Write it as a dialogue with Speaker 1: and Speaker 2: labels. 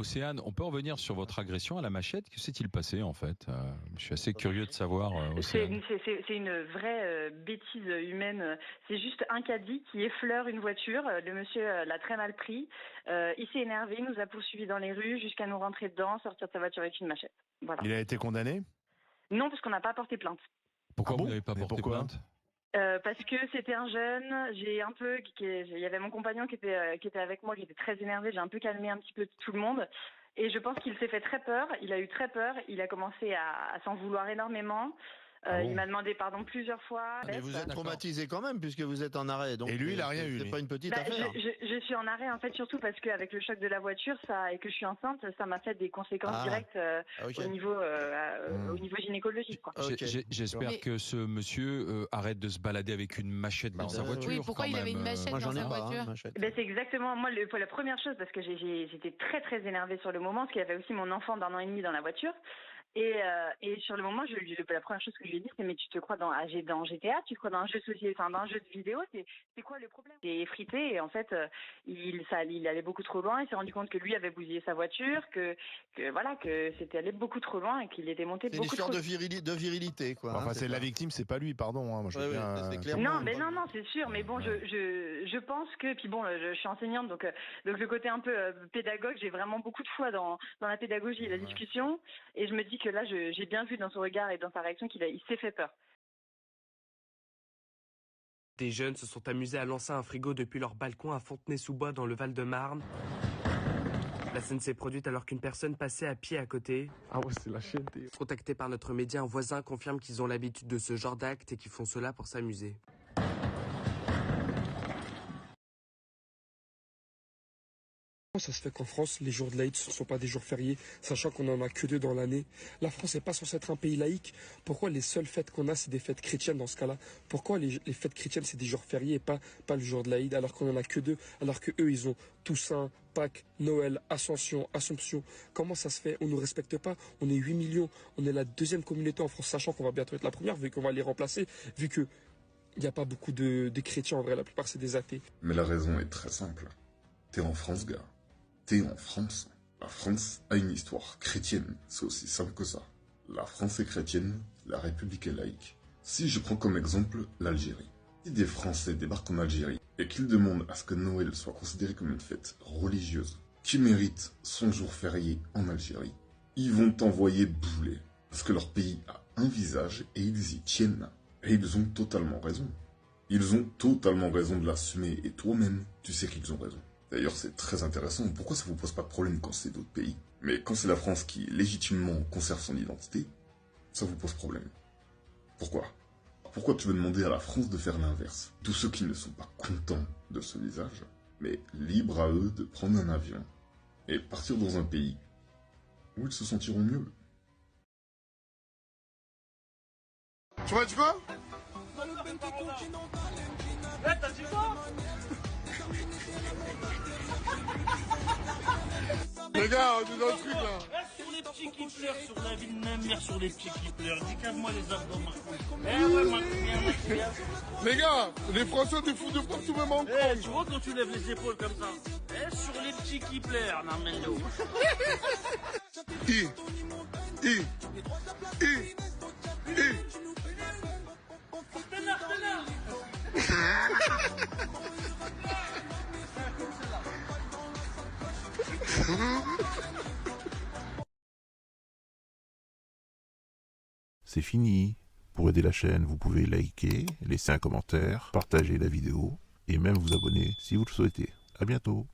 Speaker 1: Océane, on peut revenir sur votre agression à la machette. Que s'est-il passé en fait? Je suis assez curieux de savoir, Océane.
Speaker 2: C'est une vraie bêtise humaine. C'est juste un caddie qui effleure une voiture. Le monsieur l'a très mal pris. Il s'est énervé, il nous a poursuivis dans les rues jusqu'à nous rentrer dedans, sortir de sa voiture avec une machette. Voilà.
Speaker 3: Il a été condamné?
Speaker 2: Non, parce qu'on n'a pas porté plainte.
Speaker 1: Pourquoi
Speaker 3: Ah bon?
Speaker 1: vous n'avez pas
Speaker 3: Mais
Speaker 1: porté
Speaker 3: pourquoi?
Speaker 1: plainte?
Speaker 2: Parce que c'était un jeune, il y avait mon compagnon qui était avec moi, qui était très énervé, j'ai un peu calmé un petit peu tout le monde, et je pense qu'il s'est fait très peur, il a eu très peur, il a commencé à s'en vouloir énormément,
Speaker 3: bon
Speaker 2: il m'a demandé pardon plusieurs fois.
Speaker 4: Mais vous êtes traumatisé quand même puisque vous êtes en arrêt. Donc
Speaker 3: Et lui, il a rien eu,
Speaker 4: C'est
Speaker 3: lui.
Speaker 4: pas une petite affaire.
Speaker 2: Je suis en arrêt en fait surtout parce qu'avec le choc de la voiture et que je suis enceinte, ça m'a fait des conséquences directes
Speaker 4: Ok.
Speaker 2: au niveau gynécologique, quoi.
Speaker 4: Ok.
Speaker 1: J'espère que ce monsieur arrête de se balader avec une machette dans sa voiture.
Speaker 5: Oui, pourquoi
Speaker 1: quand
Speaker 5: il avait
Speaker 1: même,
Speaker 5: une machette
Speaker 4: Moi,
Speaker 5: dans
Speaker 4: j'en ai
Speaker 5: sa
Speaker 4: pas,
Speaker 5: voiture?
Speaker 4: machette.
Speaker 2: Ben, c'est exactement moi la première chose parce que j'étais très très énervée sur le moment parce qu'il y avait aussi mon enfant d'1 an et demi dans la voiture et sur le moment la première chose que je lui ai dit c'est mais tu te crois dans GTA, tu te crois dans un jeu dans un jeu de vidéo, c'est quoi le problème? J'ai effrité et en fait il allait beaucoup trop loin, il s'est rendu compte que lui avait bousillé sa voiture, que c'était allé beaucoup trop loin et qu'il était monté
Speaker 4: C'est une
Speaker 2: beaucoup
Speaker 4: histoire
Speaker 2: trop
Speaker 4: de virilité, quoi.
Speaker 3: Enfin,
Speaker 4: hein,
Speaker 3: c'est
Speaker 4: ça.
Speaker 3: la victime, c'est pas lui, pardon. Moi, je veux
Speaker 4: Ouais,
Speaker 3: bien,
Speaker 4: ouais, c'est clairement.
Speaker 2: Non, c'est sûr, mais bon, je pense que, puis bon, je suis enseignante, donc le côté un peu pédagogue, j'ai vraiment beaucoup de foi dans la pédagogie et la discussion, et je me dis que là, j'ai bien vu dans son regard et dans sa réaction il s'est fait peur.
Speaker 6: Des jeunes se sont amusés à lancer un frigo depuis leur balcon à Fontenay-sous-Bois dans le Val-de-Marne. La scène s'est produite alors qu'une personne passait à pied à côté.
Speaker 7: Ah ouais, c'est la chaîne.
Speaker 6: Contacté par notre média, un voisin confirme qu'ils ont l'habitude de ce genre d'actes et qu'ils font cela pour s'amuser.
Speaker 7: Comment ça se fait qu'en France, les jours de l'Aïd ne sont pas des jours fériés, sachant qu'on n'en a que 2 dans l'année? La France n'est pas censée être un pays laïque. Pourquoi les seules fêtes qu'on a, c'est des fêtes chrétiennes dans ce cas-là? Pourquoi les fêtes chrétiennes, c'est des jours fériés et pas le jour de l'Aïd, alors qu'on n'en a que 2, alors que eux ils ont Toussaint, Pâques, Noël, Ascension. Comment ça se fait? On ne nous respecte pas. On est 8 millions. On est la 2e communauté en France, sachant qu'on va bientôt être la première, vu qu'on va les remplacer, vu qu'il n'y a pas beaucoup de chrétiens en vrai. La plupart, c'est des athées.
Speaker 8: Mais la raison est très simple. T'es en France, gars. T'es en France. La France a une histoire chrétienne. C'est aussi simple que ça. La France est chrétienne, la République est laïque. Si je prends comme exemple l'Algérie. Si des Français débarquent en Algérie et qu'ils demandent à ce que Noël soit considéré comme une fête religieuse qui mérite son jour férié en Algérie, ils vont t'envoyer bouler. Parce que leur pays a un visage et ils y tiennent. Et ils ont totalement raison. Ils ont totalement raison de l'assumer et toi-même, tu sais qu'ils ont raison. D'ailleurs, c'est très intéressant. Pourquoi ça vous pose pas de problème quand c'est d'autres pays? Mais quand c'est la France qui, légitimement, conserve son identité, ça vous pose problème. Pourquoi? Pourquoi tu veux demander à la France de faire l'inverse? Tous ceux qui ne sont pas contents de ce visage, mais libre à eux de prendre un avion et partir dans un pays où ils se sentiront mieux.
Speaker 3: Tu m'as dit quoi?
Speaker 9: T'as dit quoi?
Speaker 3: Les gars, on est dans le truc là.
Speaker 9: Sur les petits qui pleurent, sur la vie de ma mère, sur les petits qui pleurent. Dis-moi les abdos, ma ouais, ma
Speaker 3: Les gars, les Français des fous de partout, même en
Speaker 9: France. Tu vois quand tu lèves les épaules comme ça? Sur les petits qui pleurent, non mais non.
Speaker 10: C'est fini. Pour aider la chaîne, vous pouvez liker, laisser un commentaire, partager la vidéo et même vous abonner si vous le souhaitez. À bientôt.